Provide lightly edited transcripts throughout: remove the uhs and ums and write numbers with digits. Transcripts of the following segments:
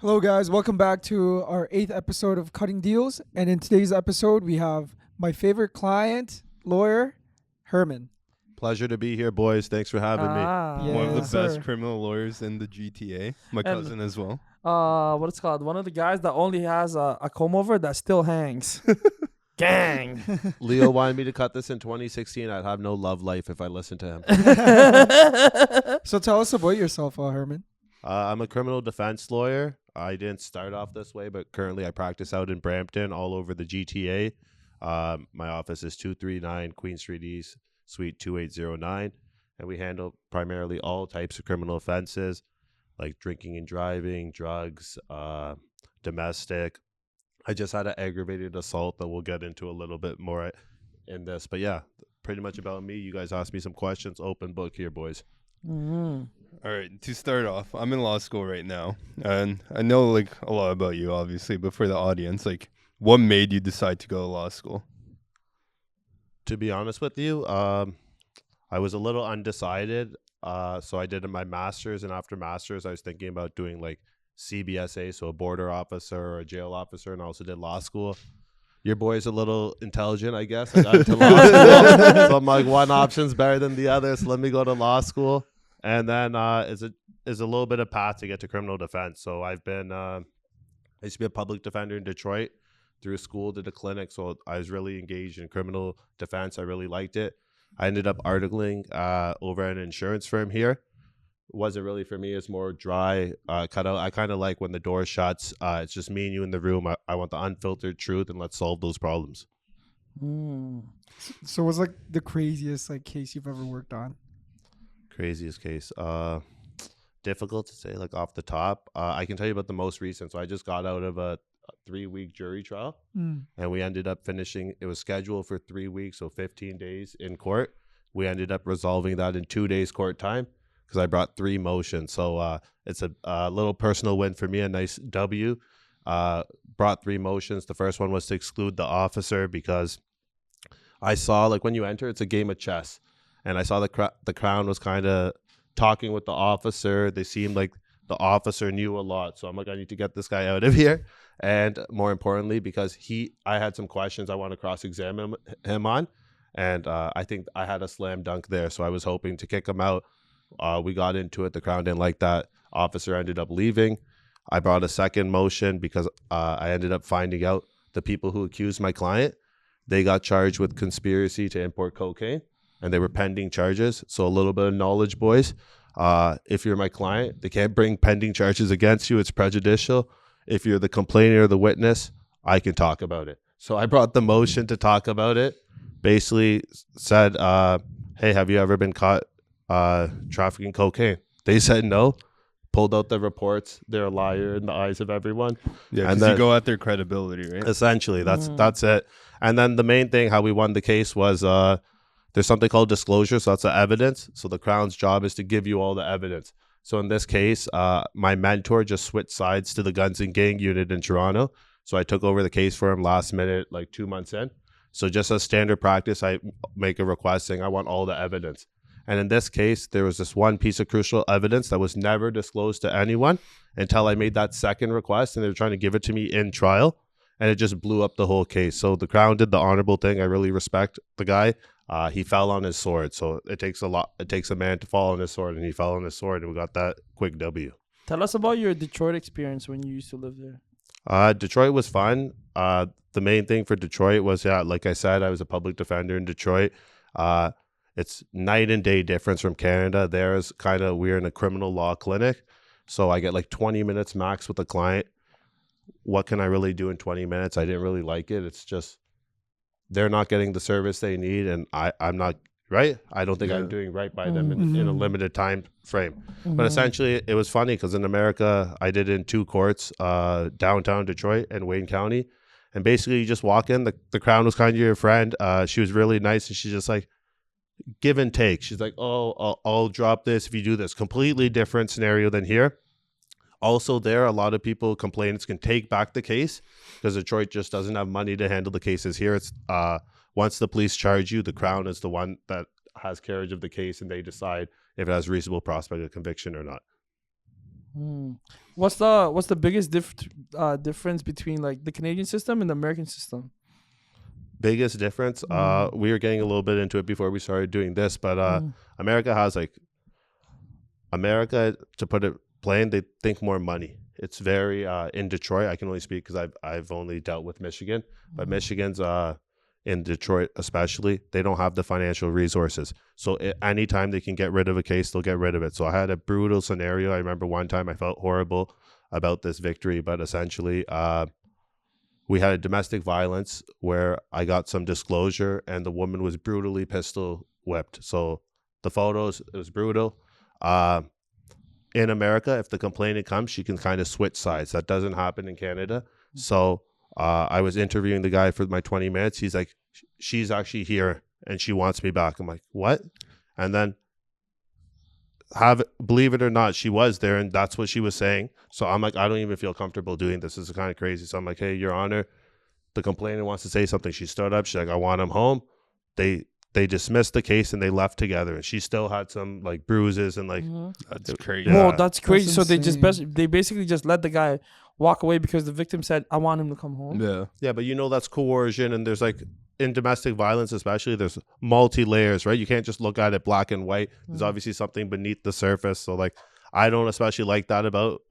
Hello, guys. Welcome back to our 8th episode of Cutting Deals. And in today's episode, we have my favorite client, lawyer, Herman. Pleasure to be here, boys. Thanks for having me. One of the Yes, best sir. criminal lawyers in the GTA. My And- cousin as well. What it's called? One of the guys that only has a comb over that still hangs. Gang. Leo wanted me to cut this in 2016. I'd have no love life if I listened to him. So tell us about yourself, Herman. I'm a criminal defense lawyer. I didn't start off this way, but currently I practice out in Brampton, all over the GTA. My office is 239 Queen Street East, Suite 2809, and we handle primarily all types of criminal offenses, like drinking and driving, drugs, domestic. I just had an aggravated assault that we'll get into a little bit more in this. But yeah, pretty much about me. You guys asked me some questions. Open book here, boys. Mm-hmm. All right, to start off, I'm in law school right now, and I know like a lot about you, obviously, but for the audience, like, what made you decide to go to law school? To be honest with you, I was a little undecided. So I did my master's, and after master's, I was thinking about doing like CBSA, so a border officer or a jail officer, and I also did law school. Your boy's a little intelligent, I guess. I got into law school, so I'm like, one option's better than the other, so let me go to law school. And then is a little bit of path to get to criminal defense. So I've been I used to be a public defender in Detroit. Through school, did a clinic, so I was really engaged in criminal defense. I really liked it. I ended up articling over at an insurance firm here. Wasn't really for me. It's more dry, cut out. I kind of like when the door shuts. It's just me and you in the room. I want the unfiltered truth, and let's solve those problems. So what's like the craziest case you've ever worked on? Craziest case. Difficult to say like off the top. I can tell you about the most recent. So I just got out of a 3-week jury trial, and we ended up finishing. It was scheduled for 3 weeks, so 15 days in court. We ended up resolving that in 2 days court time because I brought 3 motions. So it's a little personal win for me, a nice W. Brought 3 motions. The first one was to exclude the officer because I saw, like, when you enter, it's a game of chess, and I saw the Crown was kind of talking with the officer. They seemed like the officer knew a lot, so I'm like, I need to get this guy out of here. And more importantly, because I had some questions I want to cross-examine him on, and I think I had a slam dunk there, so I was hoping to kick him out. We got into it. The Crown didn't like that. Officer ended up leaving. I brought a second motion because I ended up finding out the people who accused my client, they got charged with conspiracy to import cocaine, and they were pending charges. So a little bit of knowledge, boys. If you're my client, they can't bring pending charges against you. It's prejudicial. If you're the complainant or the witness, I can talk about it. So I brought the motion to talk about it. Basically said, hey, have you ever been caught trafficking cocaine? They said no. Pulled out the reports. They're a liar in the eyes of everyone. Yeah, And because then- you go at their credibility, right? Essentially, that's it. And then the main thing, how we won the case was there's something called disclosure. So that's the evidence. So the Crown's job is to give you all the evidence. So in this case, my mentor just switched sides to the Guns and Gang unit in Toronto. So I took over the case for him last minute, like 2 months in. So just as standard practice, I make a request saying I want all the evidence. And in this case, there was this one piece of crucial evidence that was never disclosed to anyone until I made that second request, and they were trying to give it to me in trial, and it just blew up the whole case. So the Crown did the honorable thing. I really respect the guy. He fell on his sword. So it takes a man to fall on his sword, and he fell on his sword, and we got that quick W. Tell us about your Detroit experience when you used to live there. Detroit was fun. The main thing for Detroit was, like I said, I was a public defender in Detroit. It's night and day difference from Canada. We're in a criminal law clinic. So I get like 20 minutes max with the client. What can I really do in 20 minutes? I didn't really like it. It's just, they're not getting the service they need, and I'm not right. I don't think I'm doing right by them in a limited time frame. But essentially, it was funny because in America, I did it in 2 courts, downtown Detroit and Wayne County. And basically, you just walk in. The Crown was kind of your friend. She was really nice, and she's just like, give and take. She's like, oh, I'll drop this if you do this. Completely different scenario than here. Also there, a lot of people, complainants, can take back the case because Detroit just doesn't have money to handle the cases. Here, it's once the police charge you, the Crown is the one that has carriage of the case, and they decide if it has reasonable prospect of conviction or not. What's the biggest difference between like the Canadian system and the American system? Biggest difference, we were getting a little bit into it before we started doing this, but America has like America, to put it plain, they think more money. It's very in Detroit. I can only speak because I've only dealt with Michigan, but Michigan's in Detroit especially, they don't have the financial resources. So anytime they can get rid of a case, they'll get rid of it. So I had a brutal scenario. I remember one time I felt horrible about this victory, but essentially we had a domestic violence where I got some disclosure and the woman was brutally pistol whipped. So the photos, it was brutal. In America, if the complainant comes, she can kind of switch sides. That doesn't happen in Canada. So I was interviewing the guy for my 20 minutes. He's like, she's actually here and she wants me back. I'm like, what? And then believe it or not, she was there and that's what she was saying. So I'm like, I don't even feel comfortable doing this. This is kind of crazy. So I'm like, hey, Your Honor, the complainant wants to say something. She stood up. She's like, I want him home. They dismissed the case and they left together. And she still had some like bruises and like. That's crazy. Yeah. Whoa, that's crazy. That's So they insane. they basically just let the guy walk away because the victim said, "I want him to come home." Yeah. Yeah, but that's coercion, and there's like in domestic violence, especially, there's multi layers, right? You can't just look at it black and white. There's obviously something beneath the surface. So like, I don't especially like that about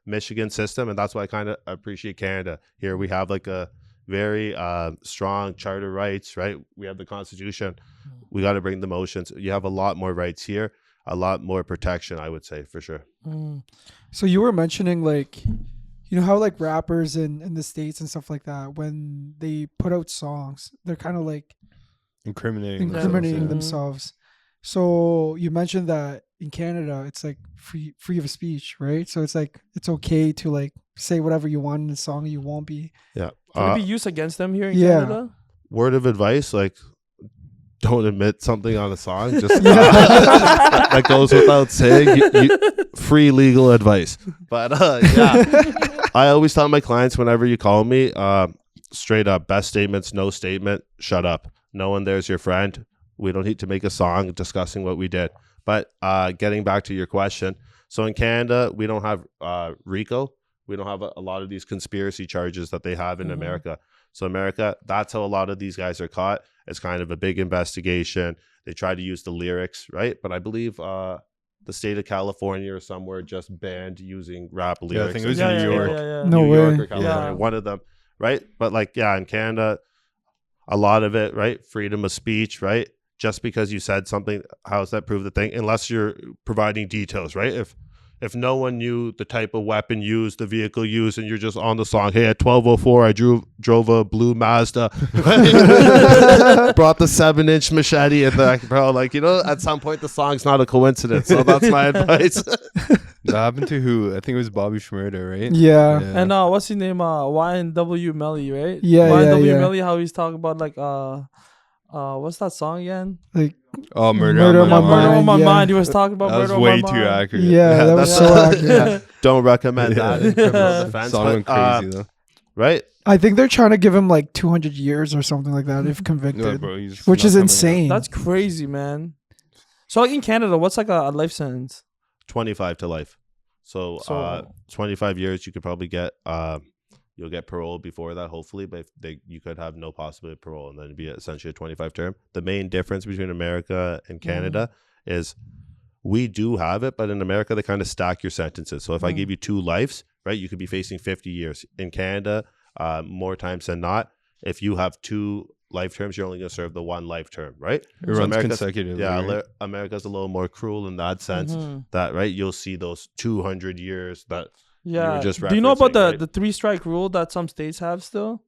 Michigan system, and that's why I kind of appreciate Canada. Here we have like a very strong charter rights, right? We have the Constitution. We got to bring the motions. You have a lot more rights here, a lot more protection, I would say, for sure. So you were mentioning like, you know how like rappers in the States and stuff like that, when they put out songs, they're kind of like Incriminating themselves. So you mentioned that in Canada, it's like free of speech, right? So it's like, it's okay to like say whatever you want in the song. You won't be. Yeah. Can it be used against them here in yeah. Canada? Word of advice, like, don't admit something on a song. Just that goes without saying. Free legal advice. But yeah, I always tell my clients whenever you call me, straight up, best statements, no statement, shut up. No one there's your friend. We don't need to make a song discussing what we did. But getting back to your question, so in Canada, we don't have RICO. We don't have a lot of these conspiracy charges that they have in America. So America, that's how a lot of these guys are caught. It's kind of a big investigation. They try to use the lyrics, right? But I believe the state of California or somewhere just banned using rap lyrics. Yeah, I think it was Yeah, in yeah, New York. yeah. No New way. York or California, Yeah. one of them, right? But like, yeah, in Canada, a lot of it, right? Freedom of speech, right? Just because you said something, how does that prove the thing? Unless you're providing details, right? If no one knew the type of weapon used, the vehicle used, and you're just on the song, hey, at 12:04, I drove a blue Mazda, brought the 7-inch machete, and like, bro, like, at some point the song's not a coincidence. So that's my advice. That happened to who? I think it was Bobby Shmurda, right? Yeah. And what's his name? YNW Melly, right? Yeah, YNW yeah. Melly, how he's talking about like what's that song again? Like, Oh, Murder on My Murder on Mind, My yeah. Mind. He was talking about That was murder way on my too mind. accurate. yeah, that was that's so a- accurate. Don't recommend that in criminal defense. Song went but, crazy though. right? I think they're trying to give him like 200 years or something like that if Yeah, convicted, bro, he's which not is coming out. insane. That's crazy, man. So like in Canada, what's like a life sentence? 25 to life. So, So- 25 years, you could probably get, you'll get parole before that, hopefully, but you could have no possibility of parole and then it'd be essentially a 25 term. The main difference between America and Canada is we do have it, but in America, they kind of stack your sentences. So if I give you 2 lives, right, you could be facing 50 years. In Canada, more times than not, if you have 2 life terms, you're only going to serve the 1 life term, right? It runs America's- consecutively. Yeah, right? America's a little more cruel in that sense. That, right, you'll see those 200 years that Yeah. just Do you know about referencing, right? the 3-strike rule that some states have still?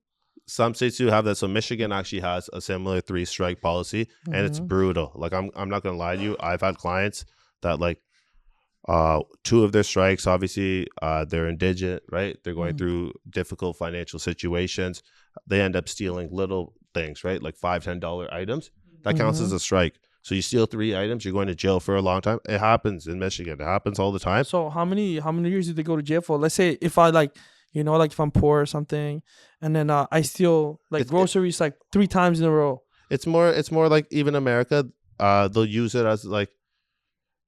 some states do have that. So Michigan actually has a similar 3-strike policy, and it's brutal. Like I'm not gonna lie to you. I've had clients that like 2 of their strikes, obviously they're indigent, right? They're going through difficult financial situations. They end up stealing little things, right? Like $5-10 items. That counts as a strike. So you steal 3 items, you're going to jail for a long time. It happens in Michigan. It happens all the time. So how many years did they go to jail for? Let's say if I like if I'm poor or something, and then I steal like groceries like 3 times in a row. It's more like even America, they'll use it as like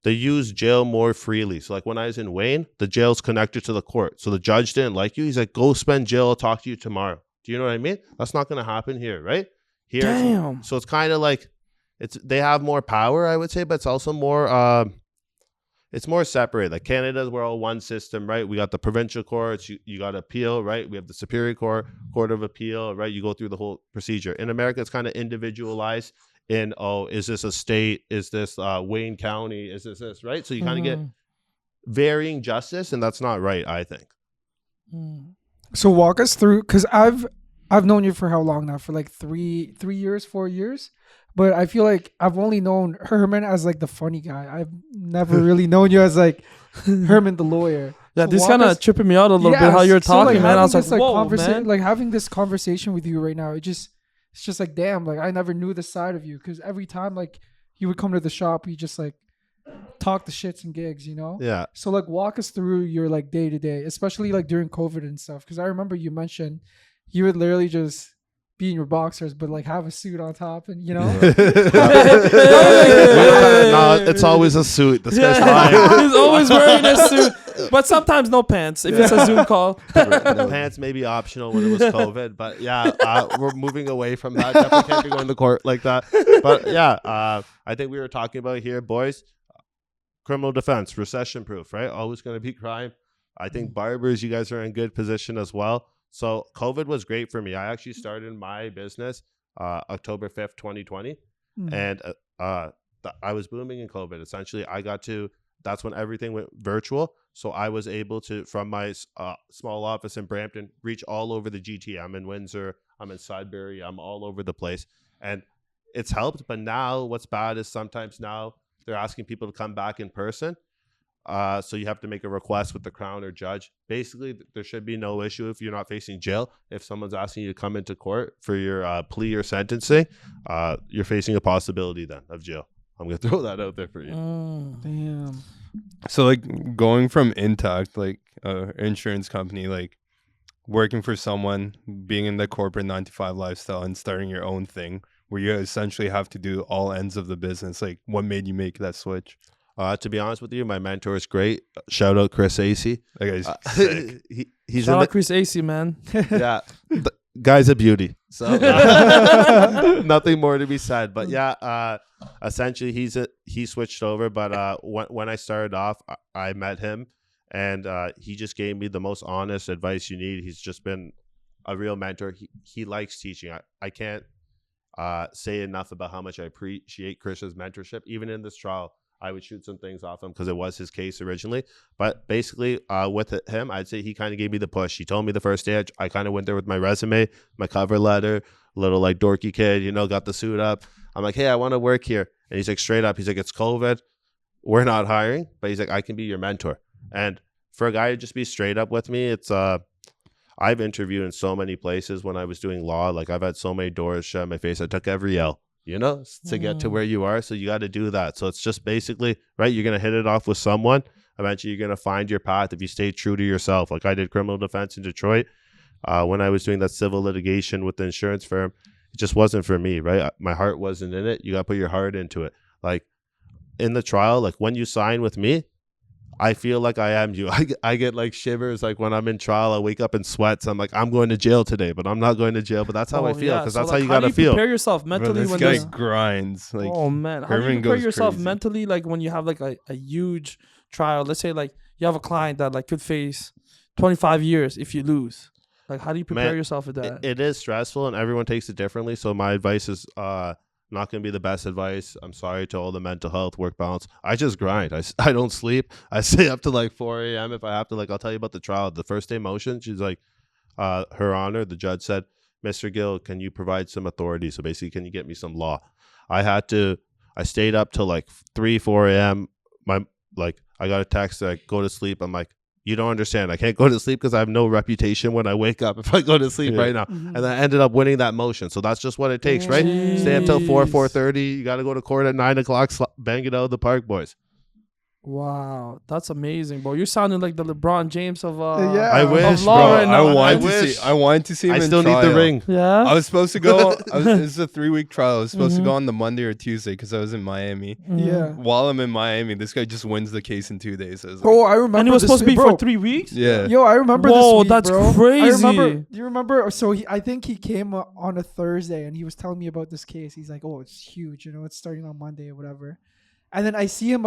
they use jail more freely. So like when I was in Wayne, the jail's connected to the court. So the judge didn't like you. He's like, go spend jail. I'll talk to you tomorrow. Do you know what I mean? That's not going to happen here, right? Here, Damn. So it's kind of like they have more power, I would say, but it's also more it's more separate. Like Canada, we're all one system, right? We got the provincial courts, you got appeal, right? We have the Superior Court, Court of Appeal, right? You go through the whole procedure. In America, it's kind of individualized in, is this a state? Is this Wayne County? Is this, right? So you kind of get varying justice, and that's not right, I think. So walk us through, because I've known you for how long now? For like 3 years, 4 years. But I feel like I've only known Herman as like the funny guy. I've never really known you as like Herman the lawyer. Yeah, So this kind of tripping me out a little bit how you're talking, man. I was like, whoa, man. Like having this conversation with you right now, it's just like, damn, like I never knew this side of you. Because every time like you would come to the shop, you just like talk the shits and gigs, you know? Yeah. So like walk us through your like day to day, especially like during COVID and stuff. Because I remember you mentioned you would literally just be in your boxers, but like have a suit on top, and you know. No, it's always a suit. This guy's lying. He's always wearing a suit, but sometimes no pants if it's a Zoom call. The pants may be optional when it was COVID, but yeah, we're moving away from that. Definitely can't be going to court like that. But yeah, I think we were talking about here, boys. Criminal defense, recession proof, right? Always going to be crime. I think barbers, you guys are in good position as well. So COVID was great for me. I actually started my business October 5th, 2020. And I was booming in COVID. Essentially, that's when everything went virtual. So I was able to, from my small office in Brampton, reach all over the GTA. I'm in Windsor. I'm in Sudbury. I'm all over the place. And it's helped. But now what's bad is sometimes now they're asking people to come back in person. So you have to make a request with the Crown or judge. Basically, there should be no issue if you're not facing jail. If someone's asking you to come into court for your plea or sentencing, you're facing a possibility then of jail. I'm going to throw that out there for you. Damn. So like going from Intact, like insurance company, like working for someone, being in the corporate 9-to-5 lifestyle and starting your own thing where you essentially have to do all ends of the business. Like what made you make that switch? To be honest with you, my mentor is great. Shout out Chris Acey. That guy's sick. He's Shout out Chris Acey, man. Yeah, the guy's a beauty. So nothing more to be said. But yeah, essentially he switched over. But when I started off, I met him, and he just gave me the most honest advice you need. He's just been a real mentor. He likes teaching. I can't say enough about how much I appreciate Chris's mentorship. Even in this trial, I would shoot some things off him because it was his case originally. But basically, with him, I'd say he kind of gave me the push. He told me the first day I kind of went there with my resume, my cover letter, little like dorky kid, got the suit up. I'm like, hey, I want to work here. And he's like, straight up, he's like, it's COVID. We're not hiring. But he's like, I can be your mentor. And for a guy to just be straight up with me, it's I've interviewed in so many places when I was doing law. Like I've had so many doors shut in my face. I took every L. To get to where you are. So you got to do that. So it's just basically, right, you're going to hit it off with someone. Eventually, you're going to find your path if you stay true to yourself. Like I did criminal defense in Detroit. When I was doing that civil litigation with the insurance firm, it just wasn't for me, right? My heart wasn't in it. You got to put your heart into it. Like in the trial, like when you sign with me, I feel like I am you. I get like shivers. Like when I'm in trial, I wake up in sweats. I'm like, I'm going to jail today, but I'm not going to jail. But that's how I feel because that's how you got to feel. Prepare yourself mentally. Bro, this guy grinds. Like, oh man, how do you prepare yourself mentally? Like when you have like a huge trial. Let's say like you have a client that like could face 25 years if you lose. Like how do you prepare yourself for that? It is stressful and everyone takes it differently. So my advice is not going to be the best advice. I'm sorry to all the mental health, work balance. I just grind. I don't sleep. I stay up to like 4 a.m. if I have to. Like, I'll tell you about the trial. The first day motion, she's like, Her Honor, the judge said, Mr. Gill, can you provide some authority? So basically, can you get me some law? I stayed up till like 3, 4 a.m. I got a text that go to sleep. I'm like, you don't understand. I can't go to sleep because I have no reputation when I wake up if I go to sleep right now. Mm-hmm. And I ended up winning that motion. So that's just what it takes, right? Stay up till 4:30. You got to go to court at 9 o'clock. Bang it out of the park, boys. Wow, that's amazing, bro. You're sounding like the LeBron James of Yeah. I wish, of law bro. right now. I I wish. wanted to see him I in still trial. need the ring. Yeah. I was supposed to go. It's a 3-week trial. I was supposed to Mhm. go on the Monday or Tuesday because I was in Miami. Mhm. Yeah. While I'm in Miami, this guy just wins the case in 2 days. I was like, Bro, I remember. And it was this supposed to be week, bro. for 3 weeks. yeah. Yo, I remember Whoa, this week, that's bro. crazy. I remember. Do you remember? So I think he came on a Thursday, and he was telling me about this case. He's like, "Oh, it's huge. You know, it's starting on Monday or whatever." And then I see him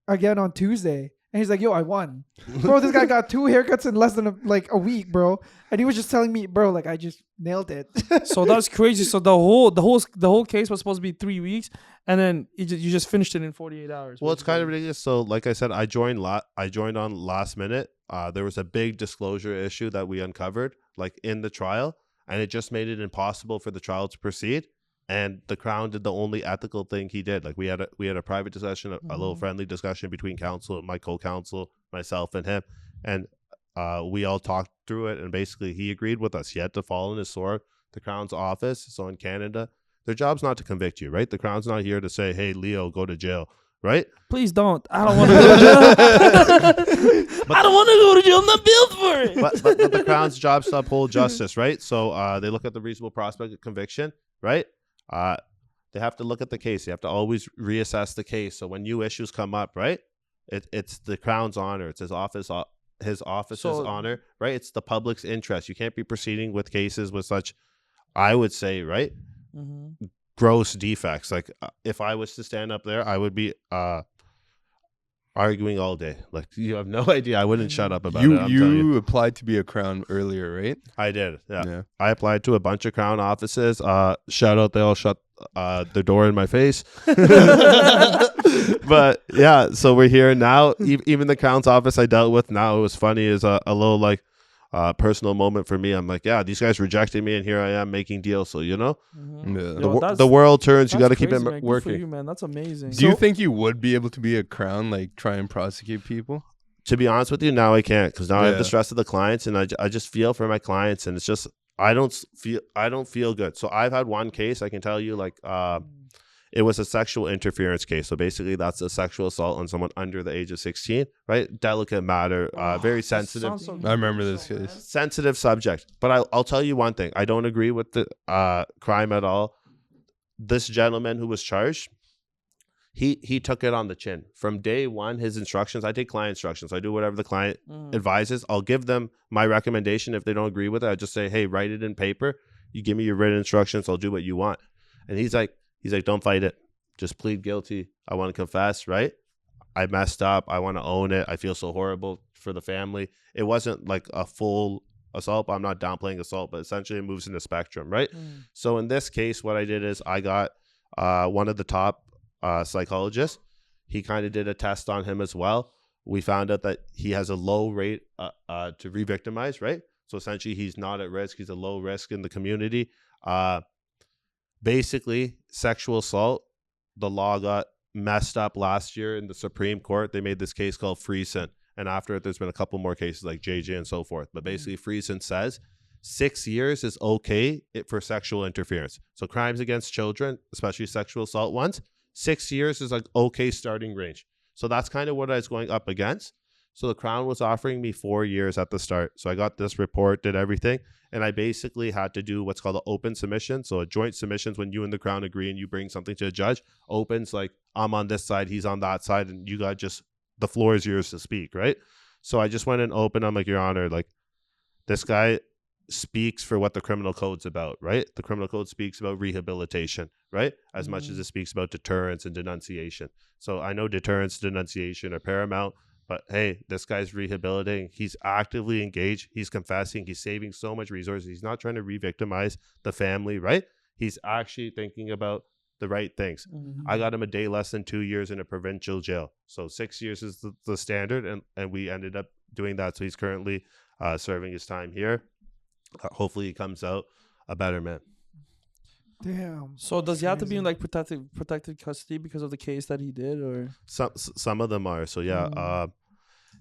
again on Tuesday, and he's like, "Yo, I won, bro. This guy got 2 haircuts in less than a week, bro." And he was just telling me, "Bro, like I just nailed it." So that's crazy. So the whole case was supposed to be 3 weeks, and then you just finished it in 48 hours. Well, it's kind of basically. ridiculous. So, like I said, I joined on last minute. There was a big disclosure issue that we uncovered, like in the trial, and it just made it impossible for the trial to proceed. And the Crown did the only ethical thing he did. Like we had a private discussion, a little friendly discussion between counsel, my co-counsel, myself, and him, and we all talked through it. And basically, he agreed with us. He had to fall on his sword. The Crown's office, so in Canada, their job's not to convict you, right? The Crown's not here to say, "Hey, Leo, go to jail," right? Please don't. I don't want to go to jail. I don't want to go to jail. I'm not built for it. But the Crown's job is to uphold justice, right? So they look at the reasonable prospect of conviction, right? They have to look at the case. They have to always reassess the case. So when new issues come up, right, it's the Crown's honor. It's his office's honor, right? It's the public's interest. You can't be proceeding with cases with such, I would say, right, gross defects. Like if I was to stand up there, I would be arguing all day. Like you have no idea. I wouldn't shut up about it. I'm telling you. You applied to be a Crown earlier, right? I did. Yeah. I applied to a bunch of Crown offices. Shout out, they all shut the door in my face. But yeah, so we're here now. Even the Crown's office I dealt with now, it was funny, is a little like personal moment for me. I'm like, yeah, these guys rejected me, and here I am making deals. So Yeah. the world turns. You got to keep it man. Good working. for you, man. That's amazing. Do you think you would be able to be a Crown, like try and prosecute people? To be honest with you, now I can't, because now I have the stress of the clients, and I just feel for my clients, and it's just I don't feel good. So I've had one case I can tell you, like it was a sexual interference case. So basically, that's a sexual assault on someone under the age of 16, right? Delicate matter, very sensitive. I remember this case. Sensitive subject. But I'll tell you one thing. I don't agree with the crime at all. This gentleman who was charged, he took it on the chin. From day one, his instructions, I take client instructions. I do whatever the client advises. I'll give them my recommendation. If they don't agree with it, I just say, hey, write it in paper. You give me your written instructions. I'll do what you want. And he's like, don't fight it. Just plead guilty. I want to confess, right? I messed up. I want to own it. I feel so horrible for the family. It wasn't like a full assault. I'm not downplaying assault, but essentially it moves in the spectrum, right? So in this case, what I did is I got one of the top psychologists. He kind of did a test on him as well. We found out that he has a low rate to re-victimize, right? So essentially he's not at risk. He's a low risk in the community. Basically, sexual assault, the law got messed up last year in the Supreme Court. They made this case called Friesen. And after it, there's been a couple more cases like JJ and so forth. But basically, Friesen says 6 years is okay for sexual interference. So crimes against children, especially sexual assault ones, 6 years is like okay starting range. So that's kind of what I was going up against. So the Crown was offering me 4 years at the start. So I got this report, did everything. And I basically had to do what's called an open submission. So a joint submissions when you and the Crown agree and you bring something to a judge. Opens like I'm on this side, he's on that side, and you got just the floor is yours to speak, right? So I just went in open. I'm like, Your Honor, like this guy speaks for what the criminal code's about, right? The criminal code speaks about rehabilitation, right? As much as it speaks about deterrence and denunciation. So I know deterrence, denunciation are paramount. But hey, this guy's rehabilitating. He's actively engaged. He's confessing. He's saving so much resources. He's not trying to re-victimize the family, right? He's actually thinking about the right things. I got him a day less than 2 years in a provincial jail. So 6 years is the standard, and we ended up doing that. So he's currently serving his time here. Hopefully he comes out a better man. Damn. So does he have to be in like protected custody because of the case that he did, or some of them are. So yeah,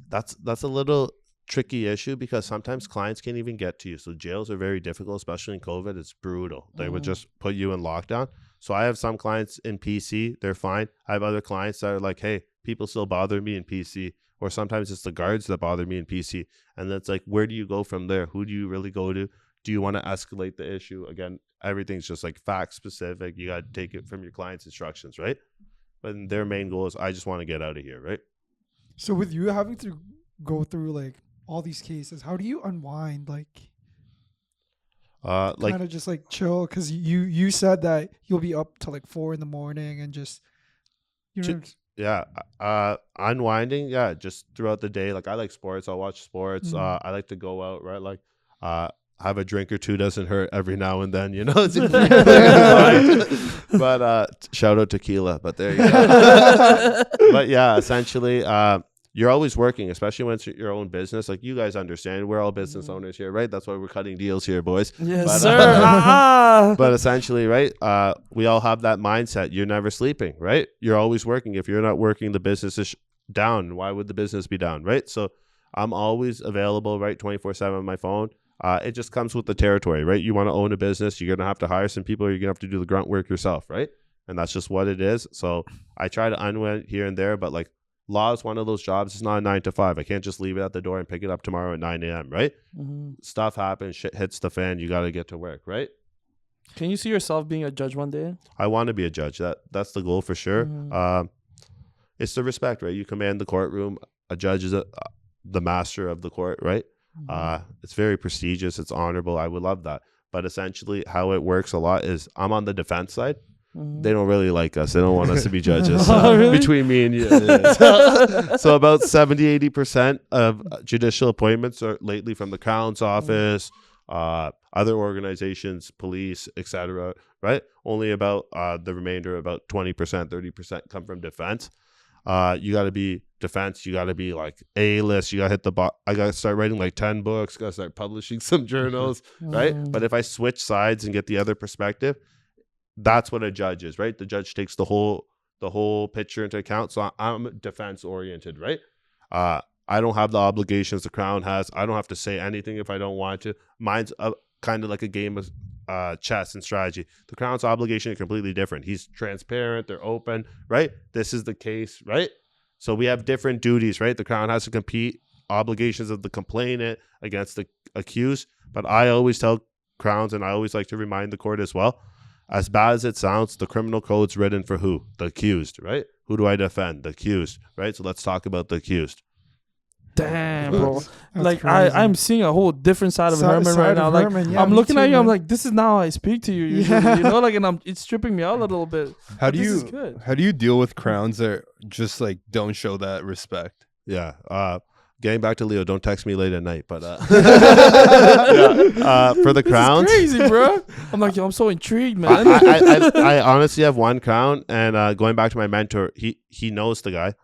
that's a little tricky issue because sometimes clients can't even get to you. So jails are very difficult, especially in COVID. It's brutal. They would just put you in lockdown. So I have some clients in PC, they're fine. I have other clients that are like, hey, people still bother me in PC, or sometimes it's the guards that bother me in PC. And that's like, where do you go from there? Who do you really go to? Do you want to escalate the issue? Again, everything's just like fact specific. You got to take it from your client's instructions, right? But their main goal is, I just want to get out of here, right? So with you having to go through like all these cases, how do you unwind? Like kind of just like chill, because you said that you'll be up till like 4 a.m. and just unwinding, just throughout the day. Like I like sports, I'll watch sports. I like to go out, right? Like have a drink or two doesn't hurt every now and then, you know. But shout out tequila, but there you go. But yeah, essentially you're always working, especially when it's your own business. Like you guys understand, we're all business owners here, right? That's why we're cutting deals here, boys. Yes, but, sir. But essentially, right, we all have that mindset. You're never sleeping, right? You're always working. If you're not working, the business is down. Why would the business be down, right? So I'm always available, right, 24/7 on my phone. It just comes with the territory, right? You want to own a business, you're going to have to hire some people, or you're going to have to do the grunt work yourself, right? And that's just what it is. So I try to unwind here and there, but like law is one of those jobs. It's not a 9 to 5. I can't just leave it at the door and pick it up tomorrow at 9 a.m., right? Stuff happens, shit hits the fan, you got to get to work, right? Can you see yourself being a judge one day? I want to be a judge. That's the goal for sure. It's the respect, right? You command the courtroom. A judge is the master of the court, right? It's very prestigious. It's honorable. I would love that. But essentially how it works a lot is I'm on the defense side. They don't really like us. They don't want us to be judges. Really? Between me and you. So about 70-80% of judicial appointments are lately from the Crown's office, other organizations, police, etc. Right? Only about the remainder, about 20%, 30% come from defense. You got to be defense. You got to be like A-list. You got to hit the I got to start writing like 10 books. Got to start publishing some journals, right? But if I switch sides and get the other perspective, that's what a judge is, right? The judge takes the whole picture into account. So I'm defense oriented, right? I don't have the obligations the Crown has. I don't have to say anything if I don't want to. Mine's kind of like a game of chess and strategy. The Crown's obligation is completely different. He's transparent. They're open, right? This is the case, right? So we have different duties, right? The Crown has to compete obligations of the complainant against the accused. But I always tell Crowns, and I always like to remind the court as well, as bad as it sounds, the criminal code's written for who? The accused, right? Who do I defend? The accused, right? So let's talk about the accused. Damn, bro. That's like crazy. I'm seeing a whole different side of Herman right now. Like Herman, yeah, I'm me looking too, at you, I'm man. like, this is now how I speak to you usually, Yeah. you know, like, and it's stripping me out a little bit. How But do this is you good. how do you deal with crowns that just like don't show that respect? Yeah. Getting back to Leo, don't text me late at night. But for the This Crowns, is crazy, bro. I'm like, yo, I'm so intrigued, man. I honestly have one Crown, and going back to my mentor, he knows the guy,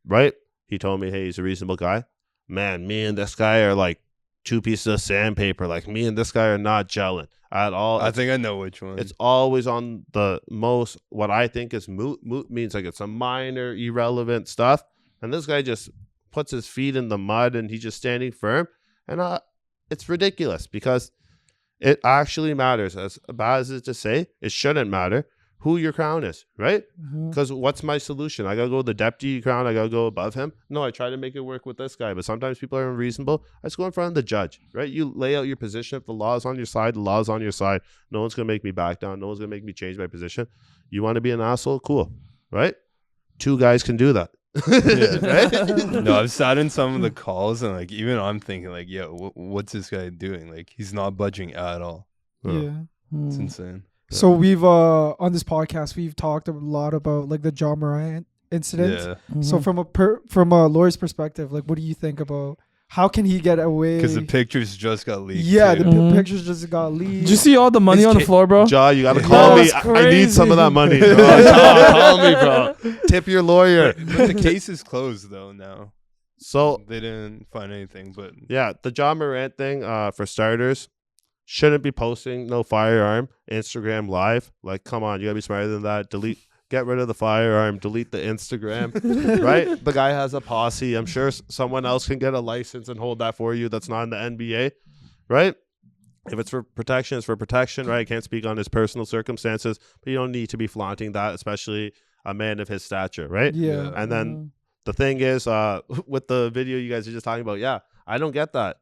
right? He told me, hey, he's a reasonable guy. Man, me and this guy are like two pieces of sandpaper. Like me and this guy are not gelling at all. I think I know which one. It's always on the most, what I think is moot. Moot means like it's a minor, irrelevant stuff. And this guy just puts his feet in the mud and he's just standing firm. And it's ridiculous because it actually matters. As bad as it is to say, it shouldn't matter who your Crown is, right? Because what's my solution? I got to go with the deputy Crown. I got to go above him. No, I try to make it work with this guy. But sometimes people are unreasonable. I just go in front of the judge, right? You lay out your position. If the law is on your side, the law is on your side. No one's going to make me back down. No one's going to make me change my position. You want to be an asshole? Cool, right? 2 guys can do that. Right? No, I've sat in some of the calls and like even I'm thinking like, yo, what's this guy doing? Like he's not budging at all. Yeah. It's insane. So we've on this podcast we've talked a lot about like the Ja Morant incident. Yeah, So from a lawyer's perspective, like what do you think about how can he get away? because the pictures just got leaked. Yeah, too. the pictures just got leaked. Did you see all the money on the floor, bro? Ja, you got to call me. That's I need some of that money. Bro. crazy. Ja, call me, bro. Tip your lawyer. But the case is closed though now. So They didn't find anything, but yeah, the Ja Morant thing, for starters, shouldn't be posting no firearm, Instagram live. Like, come on, you gotta be smarter than that. Get rid of the firearm, delete the Instagram, right? The guy has a posse. I'm sure someone else can get a license and hold that for you that's not in the NBA, right? If it's for protection, it's for protection, right? I can't speak on his personal circumstances, but you don't need to be flaunting that, especially a man of his stature, right? Yeah. And then the thing is, with the video you guys are just talking about, yeah, I don't get that.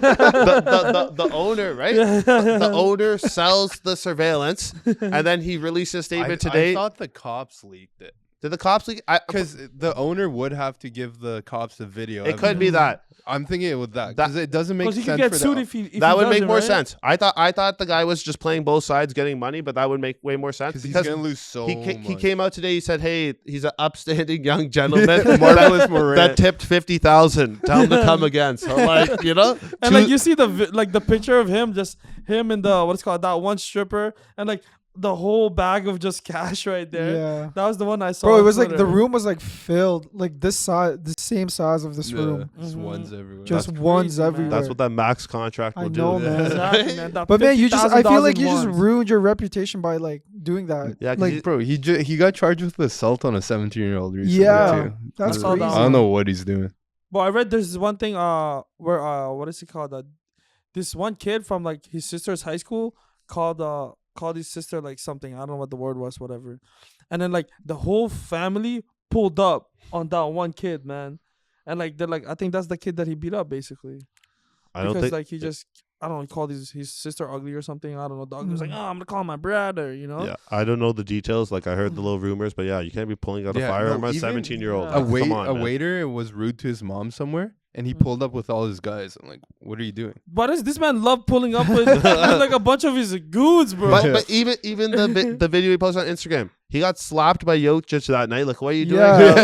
The owner, right? The owner sells the surveillance, and then he released a statement today. I thought the cops leaked it. Did the cops leak? Because the owner would have to give the cops the video. It could be that. I'm thinking it with that because it doesn't make sense. Because he could get sued if he that would make doesn't, more right? sense. I thought the guy was just playing both sides, getting money, but that would make way more sense because he's because gonna lose so much. he came out today. He said, "Hey, he's an upstanding young gentleman, Marvelous Morant that tipped 50,000. Tell him to come again." So like, you know, And like you see the picture of him, just him and the what's called that one stripper, and like the whole bag of just cash right there. Yeah. That was the one I saw. Bro, it on was like Twitter. the room was like filled, like this size, the same size of this room. Just ones everywhere. Just That's ones crazy, man. everywhere. that's what that max contract will I do. know, man. Exactly, man. That But man, you just I feel $50,000 like you just ones. ruined your reputation by like doing that. Yeah, 'cause like Bro, he got charged with assault on a 17-year-old recently yeah, too. that's I saw crazy. that I don't know what he's doing. But I read there's one thing where what is it called? This one kid from like his sister's high school called his sister like something. I don't know what the word was, whatever. And then like the whole family pulled up on that one kid, man. And like they're like, I think that's the kid that he beat up basically. I don't Because think like he just I don't know, he called his sister ugly or something. I don't know. Dog was like, oh, I'm gonna call my brother, you know? Yeah, I don't know the details. Like I heard the little rumors, but yeah, you can't be pulling out a Yeah, firearm no, on a even 17-year-old. Yeah. A waiter was rude to his mom somewhere, and he pulled up with all his guys. I'm like, what are you doing? But this man love pulling up with like a bunch of his goons, bro. But even the video he posted on Instagram, he got slapped by Jokic that night. Like, what are you doing? Yeah.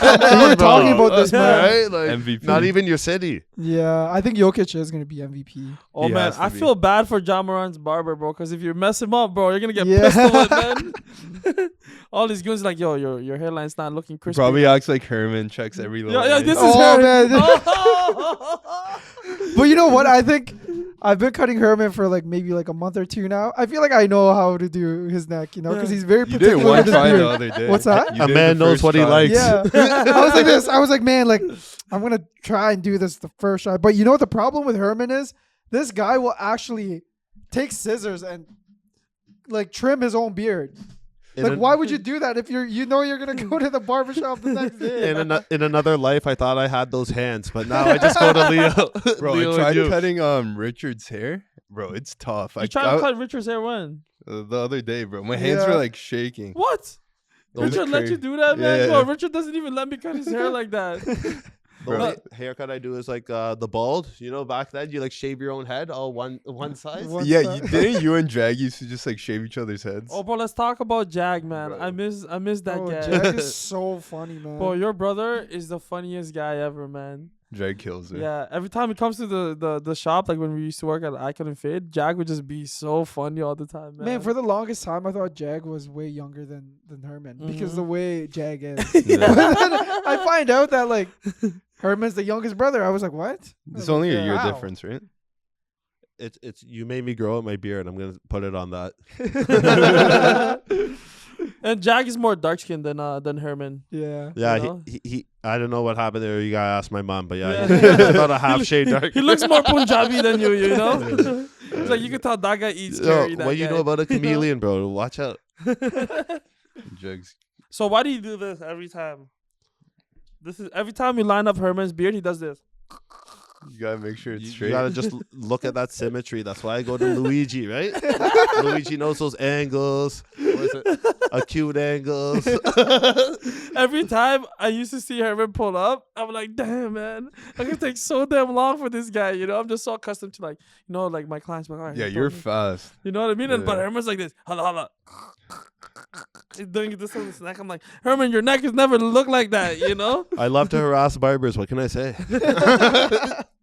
Come We on, were bro. talking about this, man. Right? Like, MVP. not even your city. Yeah, I think Jokic is gonna be MVP. Oh He man, has to I be. feel bad for Ja Morant's barber, bro. Because if you mess him up, bro, you're gonna get Yeah. pistol whipped, man. All these goons like, yo, your hairline's not looking He crispy. probably acts like Herman, checks every little. yeah, line. this is Oh, her. man. Oh. But you know what? I think I've been cutting Herman for like maybe like a month or two now. I feel like I know how to do his neck, you know, because he's very You did particular one with his try the beard. other day. What's that? You A did man the knows first what he try. likes. Yeah. I was like this. I was like, man, like I'm gonna try and do this the first try. But you know what the problem with Herman is? This guy will actually take scissors and like trim his own beard. Like, why would you do that if you're gonna go to the barbershop the next day? In another life, I thought I had those hands, but now I just go to Leo. Bro, Leo I and tried you. cutting Richard's hair. Bro, it's tough. You trying to cut Richard's hair when? The other day, bro. My hands were Yeah. like shaking. What? Those Richard are let you crazy. do that, man? Yeah, Bro, yeah. Richard doesn't even let me cut his hair like that. The only haircut I do is like the bald. You know, back then you like shave your own head, all one side. One Yeah, side. didn't you and Jag used to just like shave each other's heads? Oh, bro, let's talk about Jag, man. Bro. I miss that Oh, guy. Jack is so funny, man. Bro, your brother is the funniest guy ever, man. Jag kills it. Yeah, every time he comes to the shop, like when we used to work at Icon and Fade, Jag would just be so funny all the time, man. Man, for the longest time, I thought Jag was way younger than Herman because the way Jag is. Yeah. But then I find out that like Herman's the youngest brother. I was like, what? It's only a year Wow. difference, right? It's you made me grow out my beard. I'm gonna put it on that. And Jag is more dark skinned than Herman. Yeah. Yeah, You know? he I don't know what happened there. You gotta ask my mom, but yeah, Yeah. he's about a half shade darker. He looks more Punjabi than you know? It's like you can tell that guy eats curry. Yo, what you know about a chameleon, bro? Watch out. Jag's. So why do you do this every time? This is every time you line up Herman's beard, he does this. You gotta make sure it's You straight. gotta just look at that symmetry. That's why I go to Luigi, right? Luigi knows those angles. What is it? Acute angles. Every time I used to see Herman pull up, I'm like, damn, man, I'm gonna take so damn long for this guy. You know, I'm just so accustomed to like, you know, like my clients. Like, all right, Yeah, he's you're done. fast. You know what I mean? And, but Yeah. Herman's like this, holla, holla. He's doing this on his neck. I'm like, Herman, your neck has never looked like that, you know? I love to harass barbers. What can I say?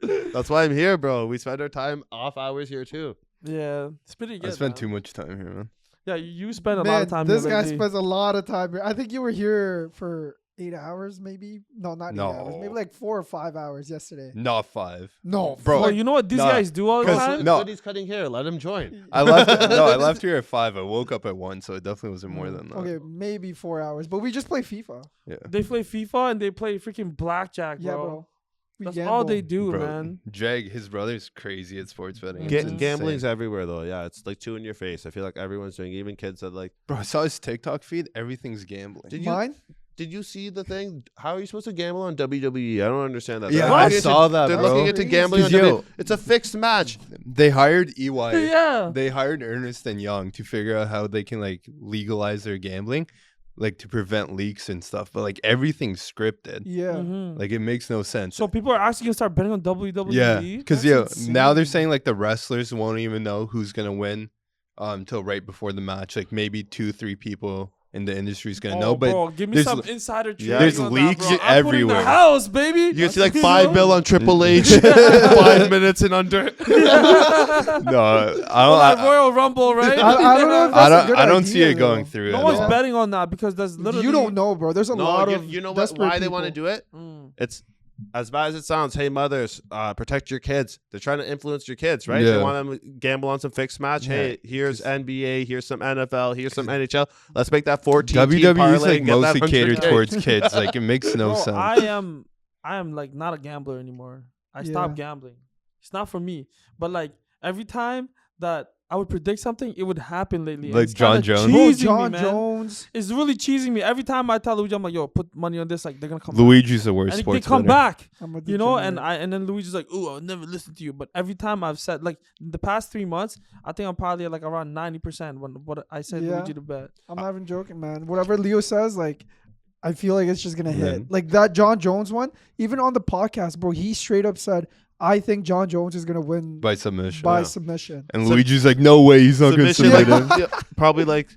That's why I'm here, bro. We spend our time off hours here too. Yeah, it's pretty good. I spent man. too much time here, man. Yeah, you spend a lot Man, of time. this here guy lately. spends a lot of time here. I think you were here for 8 hours, maybe. No, not 8 hours. Maybe No. like 4 or 5 hours yesterday. Not 5. No, Bro. Well, you know what these Nah, guys do all the 'cause- time? No. Good, he's cutting hair. Let him join. I left here at 5. I woke up at 1, so it definitely wasn't more than that. Okay, maybe 4 hours. But we just play FIFA. Yeah. They play FIFA and they play freaking blackjack, bro. Yeah, bro. That's gamble. all they do, Bro, man. Jag, his brother's crazy at sports betting. Ga- It's Gambling's insane. everywhere though. Yeah, it's like two in your face. I feel like everyone's doing. Even kids that like. Bro, I saw his TikTok feed. Everything's gambling. Did you Mine? did you see the thing? How are you supposed to gamble on WWE? I don't understand that. Yeah, They're I looking saw into, that, They're bro. looking into gambling on 'Cause, yo, WWE. It's a fixed match. They hired EY. Yeah. They hired Ernest and Young to figure out how they can like legalize their gambling, like to prevent leaks and stuff. But like everything's scripted. Yeah. Mhm. Like it makes no sense. So people are actually gonna start betting on WWE. yeah, because That's now they're insane. saying like the wrestlers won't even know who's gonna win until right before the match. Like maybe 2-3 people in the industry is gonna know. But bro, give me there's some l- insider trading. Yeah. there's on leaks that, bro. I'm putting everywhere. the house, baby. You can see like You 5 know? mil on Triple H, 5 minutes and under. no, Like Royal Rumble, right? I don't know if that's a good I don't see idea, it going though. through. No at one's all. betting on that because there's literally You don't know, bro. There's a No, lot of you know what? desperate Why they want to people. do it? Mm. It's as bad as it sounds. Hey, mothers, protect your kids. They're trying to influence your kids, right? They Yeah. want them to gamble on some fixed match. Yeah. Hey, here's NBA, here's some NFL, here's some NHL. Let's make that 14 WWE team is parlay like and get that mostly catered 100K. towards kids. Like it makes no Bro, sense. I am like not a gambler anymore. I stopped gambling. It's not for me. But like every time that I would predict something, it would happen lately. and Like it's kinda John Jones? Bro, cheesing me, John man. Jones. It's really cheesing me. Every time I tell Luigi, I'm like, yo, put money on this, like they're gonna come back. Luigi's the worst And they sports come bettor. back. I'm a You know, and degenerate. then Luigi's like, "Ooh, I'll never listen to you." But every time I've said, like, the past 3 months, I think I'm probably at like around 90% when what I said Yeah. Luigi to bet. I'm not even joking, man. Whatever Leo says, like, I feel like it's just gonna Yeah. hit. Like that John Jones one, even on the podcast, bro, he straight up said, "I think John Jones is gonna win by submission. by Yeah. submission." And So- Luigi's like, no way, he's not going to Submission, submit like, him. yeah, probably like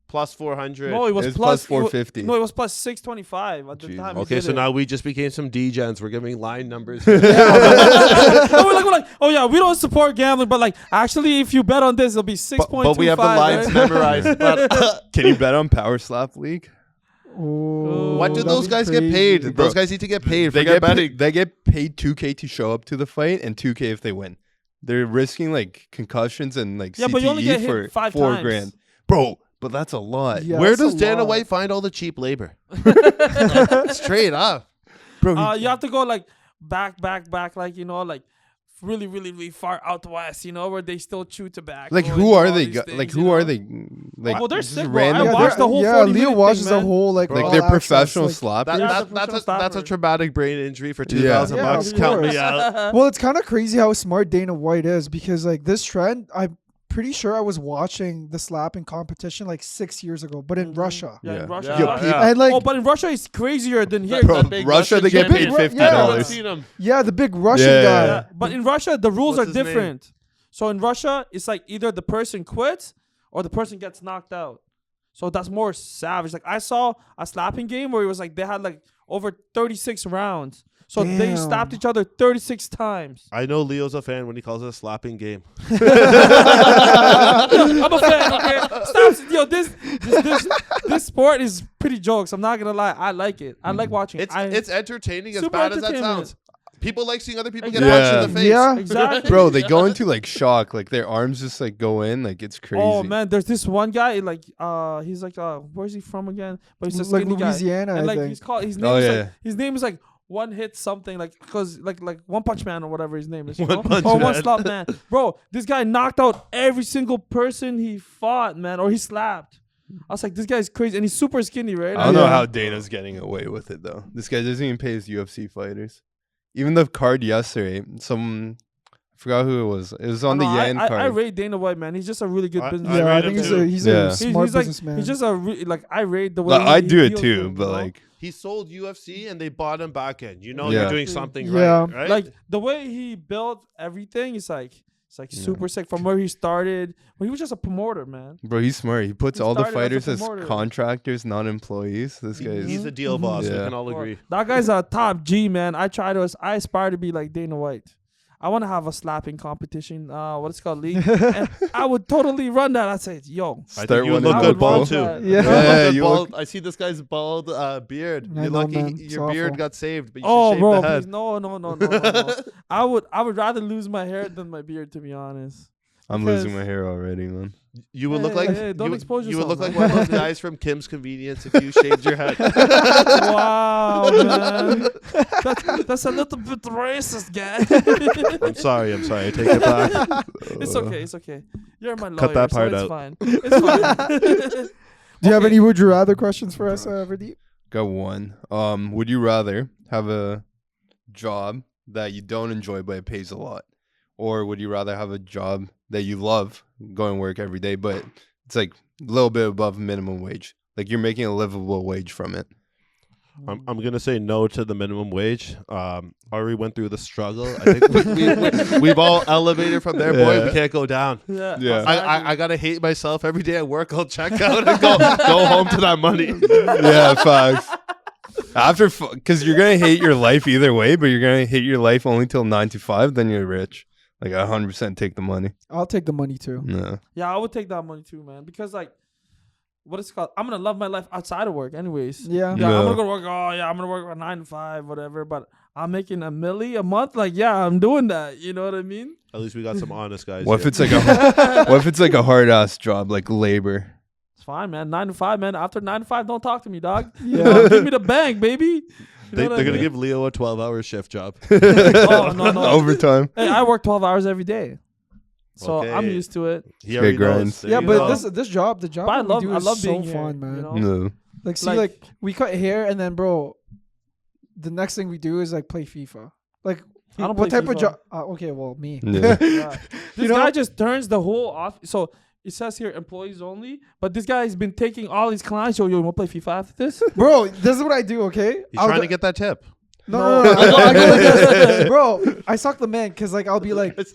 plus 400. No, it was It's plus plus 450. No, it was plus 625 at the Jesus. time. he Okay, did so it. now we just became some degens. We're giving line numbers. No, we're like, oh yeah, we don't support gambling, but like, actually, if you bet on this, it'll be 6.25. but we have the lines right? memorized. But Can you bet on Power Slap League? Oh, what do that'd those be guys get crazy. paid? Bro, Those guys need to get paid. They Forget get, betting. they get paid 2K to show up to the fight and 2K if they win. They're risking like concussions and like Yeah, CTE but you only get hit for 5 $4 times. grand. Bro, but that's a lot. Yeah, Where that's a does Dana lot. White find all the cheap labor? Straight up. Bro, You have to go like back, like, you know, like really, really, really far out west, you know, where they still chew tobacco. like and who do are all they? these Like things, who you are know? they? Like Oh, they're just sick, bro. random. I watched the whole yeah, 40 Leo minute watches thing, the man. whole like Bro, Like all they're access, professional like- slappers. That, Yeah, that, the that's a professional that's a slapper. traumatic brain injury for Yeah. $2,000 Yeah, bucks. of Count me course. out. Well, it's kind of crazy how smart Dana White is because like this trend, I'm pretty sure I was watching the slapping competition like 6 years ago, but in Mhm. Russia. Yeah, Yeah. in Russia. Yeah, Yo, Russia. people- And like, Oh, but in Russia, it's crazier than here. Bro, That big Russia, they get champion. paid Yeah, $50. I've seen him. yeah, the big Russian Yeah. guy. Yeah, but in Russia, the rules What's are his name? different. So in Russia, it's like either the person quits or the person gets knocked out. So that's more savage. Like I saw a slapping game where it was like they had like over 36 rounds. So they Damn. slapped each other 36 times. I know Leo's a fan when he calls it a slapping game. I'm a fan. Okay, stop. Yo, this sport is pretty jokes. I'm not gonna lie. I like it. I like watching. it. It's entertaining as Super bad as that entertainment. sounds. People like seeing other people Exactly. get punched in the face. Yeah. Exactly. Bro, they go into like shock. Like their arms just like go in. Like it's crazy. Oh man, there's this one guy like he's like where's he from again? But he's a Like skinny guy. Louisiana, And I like think. he's called his name Oh, is yeah. like his name is like one hit something like because like One Punch Man or whatever his name is. You One know? Punch or One Man. Slap Man. Bro, this guy knocked out every single person he fought, man, or he slapped. I was like, this guy's crazy, and he's super skinny, right? I don't know Yeah. how Dana's getting away with it though. This guy doesn't even pay his UFC fighters. Even the card yesterday, I forgot who it was. It was on the Yan card. I rate Dana White, man. He's just a really good I- businessman. Yeah, I rate think him he's too. a he's Yeah. a He's- smart he's like businessman. he's just a like I rate the way. Like, I he do it deals too, with, but you know? like He sold UFC and they bought him back in. You know Yeah. you're doing something Yeah. right, right? like the way he built everything is like it's like Yeah. super sick from where he started. Well, he was just a promoter, man. bro, he's smart. He puts He all the started as a fighters as promoter. contractors, not employees. This guy is he's a deal boss. We Yeah. can all Well, agree. that guy's a top G, man. I aspire to be like Dana White. I want to have a slapping competition. What it's called, league. And I would totally run that. I'd say, yo, I start think you would one look in I good would bald watch too. that. Yeah. You look Yeah, good you bald. I see this guy's bald beard. I You're know, lucky man. It's your beard awful. got saved, but you oh, should shave bro, the head. please, no. I would rather lose my hair than my beard, to be honest. I'm losing my hair already, man. You would look like don't expose you would look yourself, like man. one of those guys from Kim's Convenience if you shaved your head. Wow, man. That's a little bit racist, guy. I'm sorry. I take it back. It's okay. You're my lawyer, Cut that part so it's out. fine. It's fine. Do you have any would you rather questions for us, Verdeep? Got one. Would you rather have a job that you don't enjoy but it pays a lot, or would you rather have a job that you love, going to work every day, but it's like a little bit above minimum wage, like you're making a livable wage from it? I'm gonna say no to the minimum wage. Already went through the struggle. I think we've all elevated from there, boy. Yeah. We can't go down. Yeah. I gotta hate myself every day at work. I'll check out and go home to that money. Yeah, facts. After, because you're gonna hate your life either way, but you're gonna hate your life only till 9 to 5. Then you're rich. Like 100% take the money. I'll take the money too. No. Yeah, I would take that money too, man. Because like, what is it called? I'm gonna love my life outside of work, anyways. Yeah. Yeah, No. I'm gonna go to work. Oh yeah, I'm gonna work 9 to 5, whatever. But I'm making $1 million a month. Like, yeah, I'm doing that. You know what I mean? At least we got some honest guys. What if here. it's like what if it's like a hard ass job, like labor? It's fine, man. 9 to 5, man. After 9 to 5, don't talk to me, dog. Yeah. Give me the bank, baby. You They're know what I gonna mean? give Leo a 12-hour shift job. Oh, no. Overtime. Hey, I work 12 hours every day, so Okay. I'm used to it. He already grinds. knows. There Yeah, you but go. this job, the job But I that we love, do I is love so being here, fun, man. You know? No. Like, see, Like- like we cut hair, and then, bro, the next thing we do is like play FIFA. Like, I don't what play type of FIFA. job? Okay, well, me. Yeah. Yeah. This know? guy just turns the whole off. So it says here employees only, but this guy has been taking all his clients. Yo, you want to play FIFA after this? Bro, this is what I do. Okay, He's trying to get that tip. No. I go like this. Bro, I suck the man because like I'll be like, it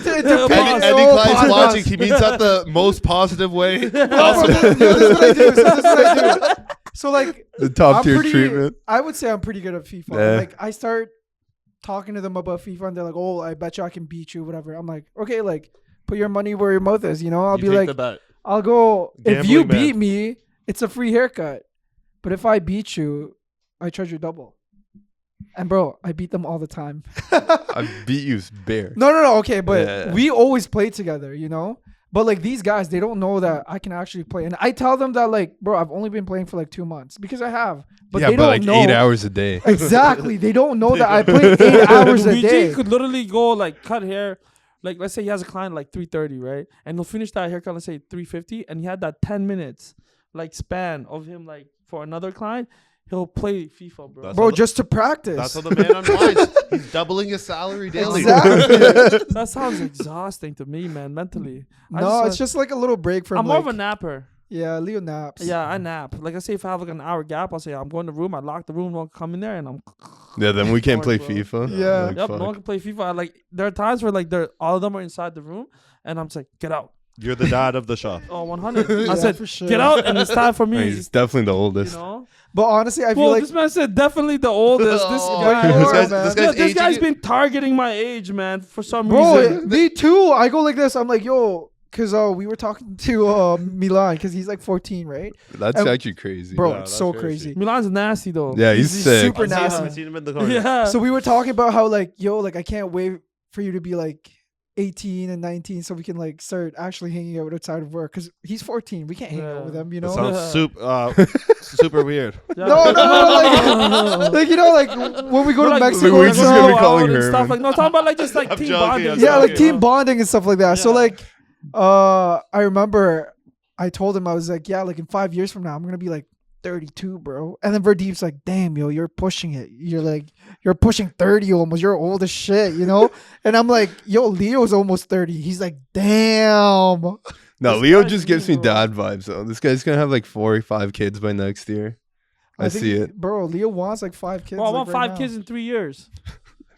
depends. Any Oh, clients pause. watching, he means that the most positive way. No, bro, this is what I do. So this is what I do. So like, The top I'm tier pretty, treatment. I would say I'm pretty good at FIFA. Yeah. Like I start talking to them about FIFA, and they're like, "Oh, I bet you I can beat you, whatever." I'm like, "Okay, like put your money where your mouth is." You know, I'll You be take like, the bet. I'll go. If you Gambling man. beat me, it's a free haircut. But if I beat you, I charge you double. And bro, I beat them all the time. I beat you bare. No. Okay, but Yeah. we always play together, you know. But like these guys, they don't know that I can actually play, and I tell them that like, bro, I've only been playing for like 2 months because I have. But yeah, they but don't like know 8 hours a day. exactly. They don't know that I play 8 hours a Luigi day. could literally go like cut hair. Like let's say he has a client like 3:30, right? And he'll finish that haircut, let's say 3:50, and he had that 10 minutes like span of him like for another client. He'll play FIFA, bro. That's Bro, how the- just to practice. That's how the man unwinds. He's doubling his salary daily. Exactly. That sounds exhausting to me, man. Mentally, No, it's just like a little break from. I'm more of a like, napper. yeah, Leo naps. Yeah, I nap. Like I say, if I have like an hour gap, I'll say I'm going to the room. I lock the room. I'll come in there and I'm. Yeah, then we can't play Bro. FIFA. Yeah. Like, Yep, fuck. no one can play FIFA. Like there are times where like all of them are inside the room, and I'm just like, get out. You're the dad of the shop. Oh, 100. Yeah, I said, for sure. get out, and it's time for me. He's definitely the You oldest. know. But honestly, I feel Well, like this man said definitely the oldest. This Oh, guy. you this are, guy's, man. this Yeah, guy's this aging guy's it. been targeting my age, man, for some bro, reason. me too. I go like this. I'm like, yo, because we were talking to Milan because he's like 14, right? That's And- actually crazy. Bro, Yeah, it's that's so crazy. crazy. Milan's nasty though. Yeah, he's sick. super I've seen him- nasty. I've seen him in the corner. Yeah. So we were talking about how like, yo, like I can't wait for you to be like 18 and 19 so we can like start actually hanging out outside of work because he's 14. We can't hang out with him, you That know? sounds super weird. Yeah. No, like you know, like when we go We're to like- Mexico, we're and just stuff. gonna be out calling and stuff Herman. like no, talking about like just like I'm team joking, bonding. I'm and Yeah, stuff, like you team know? bonding and stuff like that. So Yeah. like, I remember I told him I was like, yeah, like in 5 years from now, I'm gonna be like 32, bro. And then Verdeep's like, damn, yo, you're pushing it. You're pushing 30 almost. You're old as shit, you know? And I'm like, yo, Leo's almost 30. He's like, damn. No, This Leo guy's just gives me mean, bro. dad vibes though. This guy's gonna have like 4 or 5 kids by next year. I think see it. Bro, Leo wants like 5 kids. Bro, I like, want right 5 now. kids in 3 years.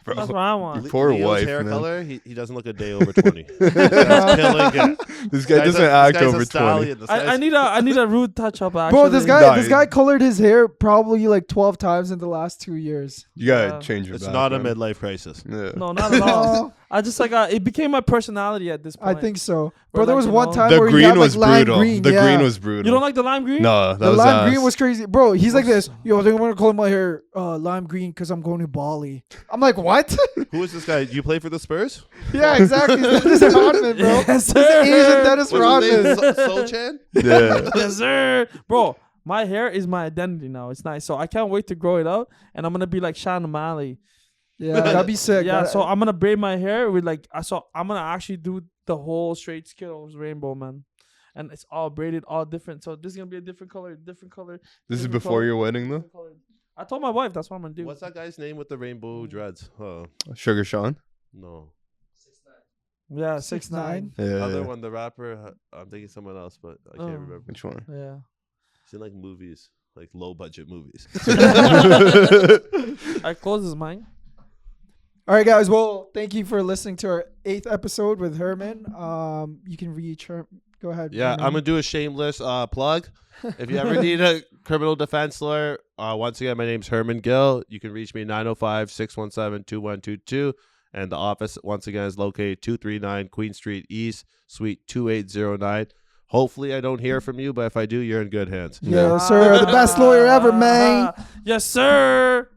Bro. That's what I want. Poor Leo's wife, hair man. color, he doesn't look a day over 20. He's killing it. This guy doesn't act over 20. I need a rude touch up. Actually, Bro, this Nah, guy colored his hair probably like 12 times in the last 2 years. You gotta Yeah. change your It's not a background. midlife crisis. Yeah. No, not at all. No, I just like it became my personality at this I point. think so. Or Bro, there like, was you one know- time The where he green had was like lime brutal. green. The yeah. green was brutal. You don't like the lime green? No, that The was lime ass. green was crazy, bro. He's like this. Yo, they're gonna color my hair lime green because I'm going to Bali. I'm like, what? Who is this guy? You play for the Spurs? Yeah, exactly. This is Rodman, bro. Yes, This is sir. Asian Dennis What's his name? Rodman. So-Chan? Yeah. Yes, sir. Bro, my hair is my identity now. It's nice. So I can't wait to grow it out. And I'm going to be like Sean O'Malley. Yeah, that'd be sick. Yeah, That- so I'm going to braid my hair with like, so I'm going to actually do the whole straight Skittles rainbow, man. And it's all braided, all different. So this is going to be a different color, different color. This is different before color, your wedding, though? different color. I told my wife that's what I'm going to do. What's that guy's name with the rainbow dreads? Oh, Sugar Sean? no. Yeah, 6'9". Yeah. Other one, the rapper. I'm thinking someone else, but I can't Oh. remember. Which one? Yeah. He's in like movies, like low budget movies. I close his mind. All right, guys. Well, thank you for listening to our 8th episode with Herman. You can reach her. Go ahead. Yeah, Herman. I'm gonna do a shameless plug. If you ever need a criminal defense lawyer, once again, my name's Herman Gill. You can reach me 905-617-2122. And the office, once again, is located 239 Queen Street East, Suite 2809. Hopefully, I don't hear from you, but if I do, you're in good hands. Yeah, sir. The best lawyer ever, man. Yes, sir.